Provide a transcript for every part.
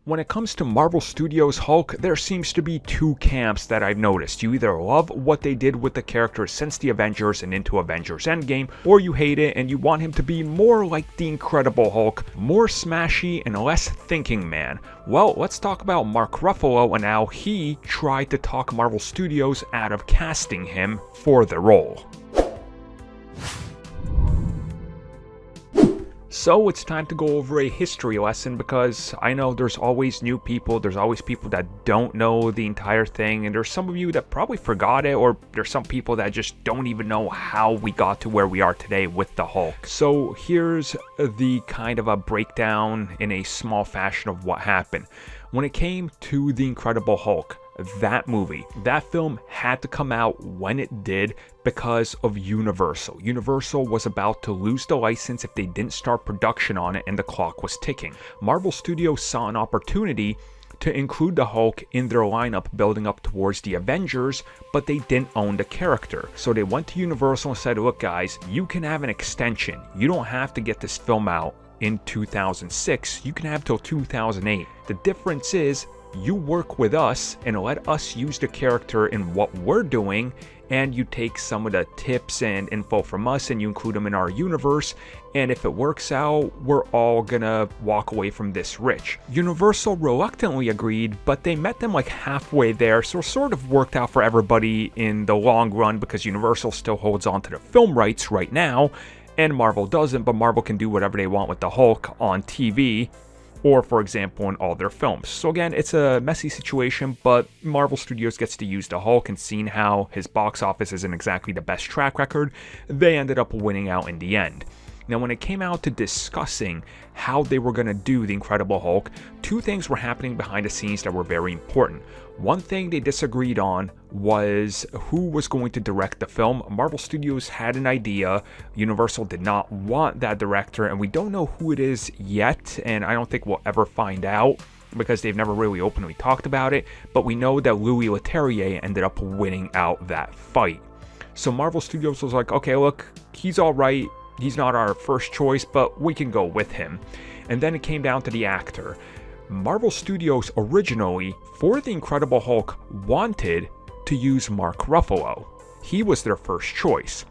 When it comes to Marvel Studios' Hulk, there seems to be two camps that I've noticed. You either love what they did with the character since the Avengers and into Avengers Endgame, or you hate it and you want him to be more like the Incredible Hulk, more smashy and less thinking man. Well, let's talk about Mark Ruffalo and how he tried to talk Marvel Studios out of casting him for the role. So it's time to go over a history lesson, because I know there's always new people, there's always people that don't know the entire thing, and there's some of you that probably forgot it, or there's some people that just don't even know how we got to where we are today with the Hulk. So here's the kind of a breakdown in a small fashion of what happened. When it came to the Incredible Hulk, that film had to come out when it did because of Universal. Universal was about to lose the license if they didn't start production on it, and the clock was ticking. Marvel Studios saw an opportunity to include the Hulk in their lineup building up towards the Avengers, but they didn't own the character. So they went to Universal and said, look guys, you can have an extension. You don't have to get this film out in 2006. You can have till 2008. The difference is, you work with us and let us use the character in what we're doing, and you take some of the tips and info from us and you include them in our universe, and if it works out, we're all gonna walk away from this rich. Universal reluctantly agreed, but they met them like halfway there, so it sort of worked out for everybody in the long run, because Universal still holds on to the film rights right now and Marvel doesn't, but Marvel can do whatever they want with the Hulk on TV, or for example in all their films. So again, it's a messy situation, but Marvel Studios gets to use the Hulk, and seeing how his box office isn't exactly the best track record, they ended up winning out in the end. Now when it came out to discussing how they were going to do the Incredible Hulk, two things were happening behind the scenes that were very important. One thing they disagreed on was who was going to direct the film. Marvel Studios had an idea, Universal did not want that director, and we don't know who it is yet, and I don't think we'll ever find out, because they've never really openly talked about it, but we know that Louis Leterrier ended up winning out that fight. So Marvel Studios was like, okay, look, he's alright, he's not our first choice, but we can go with him. And then it came down to the actor. Marvel Studios originally, for the Incredible Hulk, wanted to use Mark Ruffalo. He was their first choice.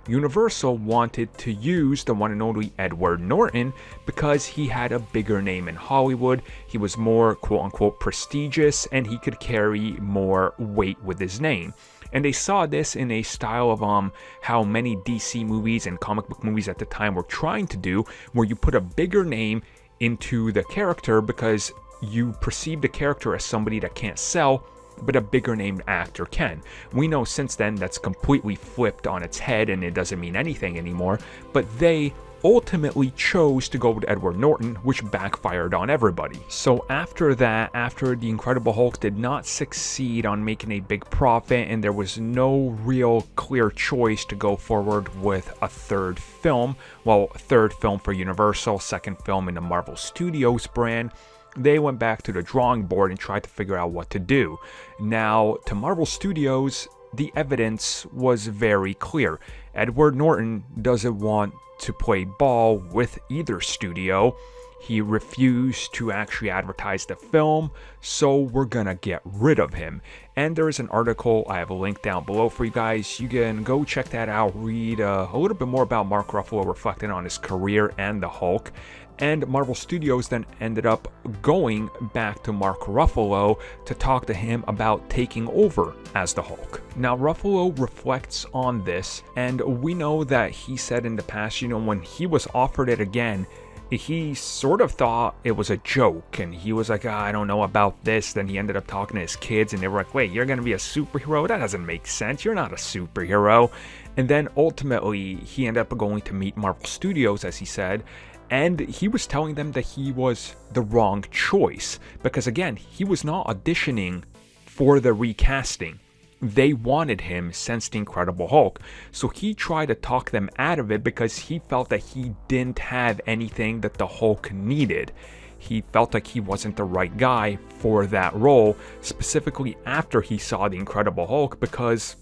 Universal wanted to use the one and only Edward Norton because he had a bigger name in Hollywood, he was more quote-unquote prestigious, and he could carry more weight with his name. And they saw this in a style of how many DC movies and comic book movies at the time were trying to do, where you put a bigger name into the character because you perceive the character as somebody that can't sell, but a bigger named actor can. We know since then that's completely flipped on its head and it doesn't mean anything anymore, but they ultimately chose to go with Edward Norton, which backfired on everybody. So after that, after the Incredible Hulk did not succeed on making a big profit and there was no real clear choice to go forward with a third film, well, a third film for Universal, second film in the Marvel Studios brand, they went back to the drawing board and tried to figure out what to do. Now, to Marvel Studios, the evidence was very clear. Edward Norton doesn't want to play ball with either studio. He refused to actually advertise the film, so we're gonna get rid of him. And there is an article, I have a link down below for you guys. You can go check that out, read a little bit more about Mark Ruffalo reflecting on his career and the Hulk. And Marvel Studios then ended up going back to Mark Ruffalo to talk to him about taking over as the Hulk. Now Ruffalo reflects on this, and we know that he said in the past, when he was offered it again, he sort of thought it was a joke, and he was like, I don't know about this. Then he ended up talking to his kids, and they were like, wait, you're gonna be a superhero? That doesn't make sense, you're not a superhero. And then ultimately he ended up going to meet Marvel Studios, as he said, and he was telling them that he was the wrong choice, because again, he was not auditioning for the recasting. They wanted him since the Incredible Hulk, so he tried to talk them out of it because he felt that he didn't have anything that the Hulk needed. He felt like he wasn't the right guy for that role, specifically after he saw the Incredible Hulk, because,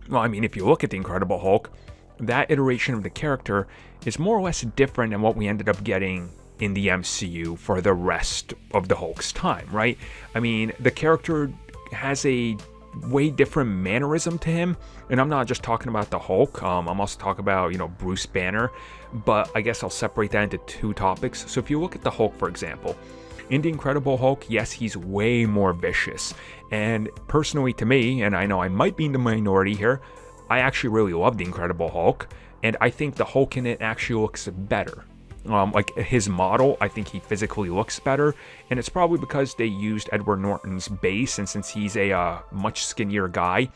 well, I mean, if you look at the Incredible Hulk, that iteration of the character is more or less different than what we ended up getting in the MCU for the rest of the Hulk's time, right? I mean, the character has a way different mannerism to him, and I'm not just talking about the Hulk. I'm also talking about, Bruce Banner, but I guess I'll separate that into two topics. So if you look at the Hulk, for example, in the Incredible Hulk, yes, he's way more vicious, and personally to me, and I know I might be in the minority here, I actually really love the Incredible Hulk, and I think the Hulk in it actually looks better. Like his model, I think he physically looks better, and it's probably because they used Edward Norton's base, and since he's a much skinnier guy,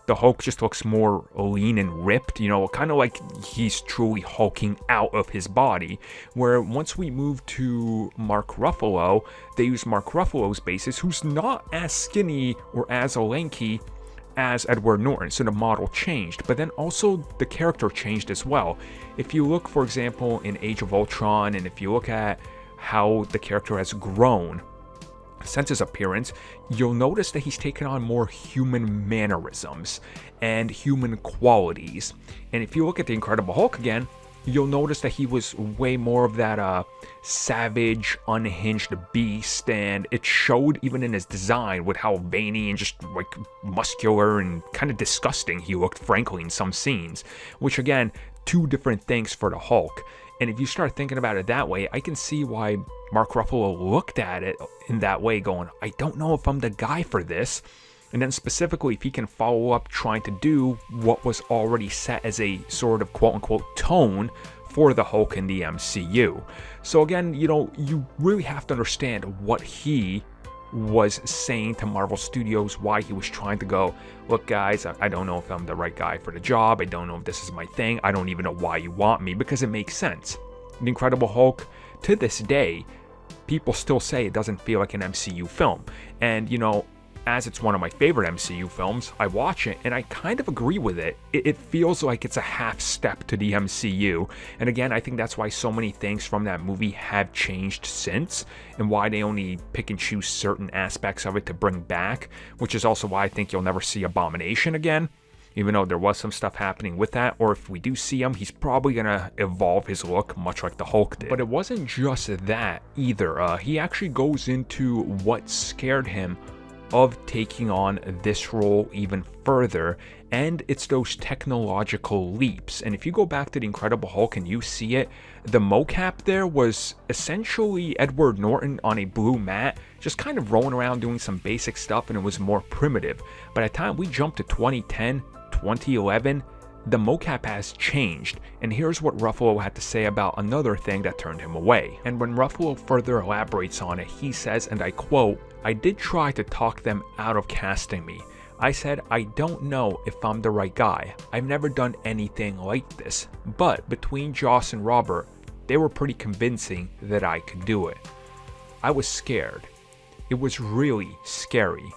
the Hulk just looks more lean and ripped, kind of like he's truly hulking out of his body. Where once we move to Mark Ruffalo, they use Mark Ruffalo's basis, who's not as skinny or as lanky as Edward Norton, so the model changed, but then also the character changed as well. If you look, for example, in Age of Ultron, and if you look at how the character has grown since his appearance, you'll notice that he's taken on more human mannerisms and human qualities. And if you look at the Incredible Hulk again, you'll notice that he was way more of that savage, unhinged beast, and it showed even in his design with how veiny and just like muscular and kind of disgusting he looked, frankly, in some scenes. Which again, two different things for the Hulk. And if you start thinking about it that way, I can see why Mark Ruffalo looked at it in that way, going, I don't know if I'm the guy for this. And then specifically, if he can follow up trying to do what was already set as a sort of quote-unquote tone for the Hulk in the MCU. So again, you really have to understand what he was saying to Marvel Studios, why he was trying to go, look guys, I don't know if I'm the right guy for the job, I don't know if this is my thing, I don't even know why you want me, because it makes sense. The Incredible Hulk, to this day, people still say it doesn't feel like an MCU film. And as it's one of my favorite MCU films, I watch it and I kind of agree with it. It feels like it's a half step to the MCU. And again, I think that's why so many things from that movie have changed since, and why they only pick and choose certain aspects of it to bring back, which is also why I think you'll never see Abomination again, even though there was some stuff happening with that. Or if we do see him, he's probably going to evolve his look much like the Hulk did. But it wasn't just that either. He actually goes into what scared him of taking on this role even further, and it's those technological leaps. And if you go back to the Incredible Hulk and you see it, the mocap there was essentially Edward Norton on a blue mat, just kind of rolling around doing some basic stuff, and it was more primitive. By the time we jump to 2010, 2011, the mocap has changed, and here's what Ruffalo had to say about another thing that turned him away. And when Ruffalo further elaborates on it, he says, and I quote, I did try to talk them out of casting me. I said, I don't know if I'm the right guy. I've never done anything like this. But between Joss and Robert, they were pretty convincing that I could do it. I was scared. It was really scary.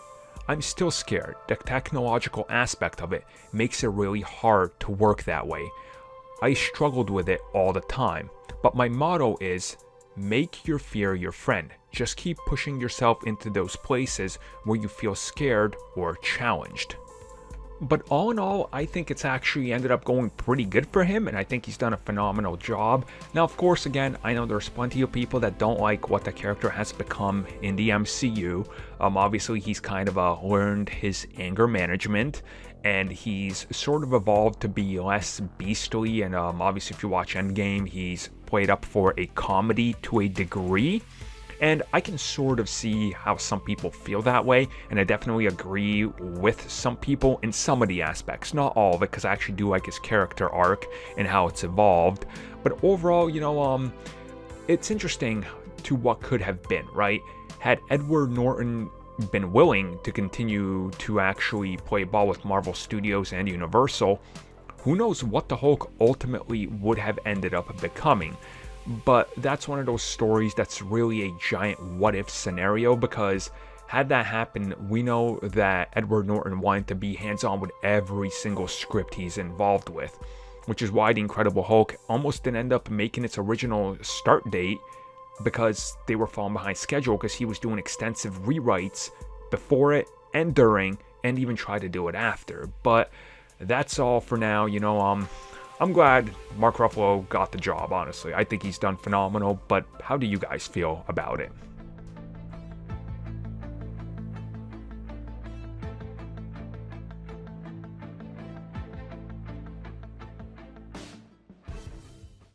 I'm still scared. The technological aspect of it makes it really hard to work that way. I struggled with it all the time. But my motto is, make your fear your friend. Just keep pushing yourself into those places where you feel scared or challenged. But all in all, I think it's actually ended up going pretty good for him, and I think he's done a phenomenal job. Now, of course, again, I know there's plenty of people that don't like what the character has become in the MCU. Obviously, he's kind of learned his anger management, and he's sort of evolved to be less beastly, and obviously, if you watch Endgame, he's played up for a comedy to a degree. And I can sort of see how some people feel that way, and I definitely agree with some people in some of the aspects. Not all of it, because I actually do like his character arc and how it's evolved. But overall, it's interesting to what could have been, right? Had Edward Norton been willing to continue to actually play ball with Marvel Studios and Universal, who knows what the Hulk ultimately would have ended up becoming. But that's one of those stories that's really a giant what-if scenario, because had that happened, we know that Edward Norton wanted to be hands-on with every single script he's involved with, which is why The Incredible Hulk almost didn't end up making its original start date, because they were falling behind schedule, because he was doing extensive rewrites before it and during, and even tried to do it after. But that's all for now. I'm glad Mark Ruffalo got the job, honestly. I think he's done phenomenal, but how do you guys feel about it?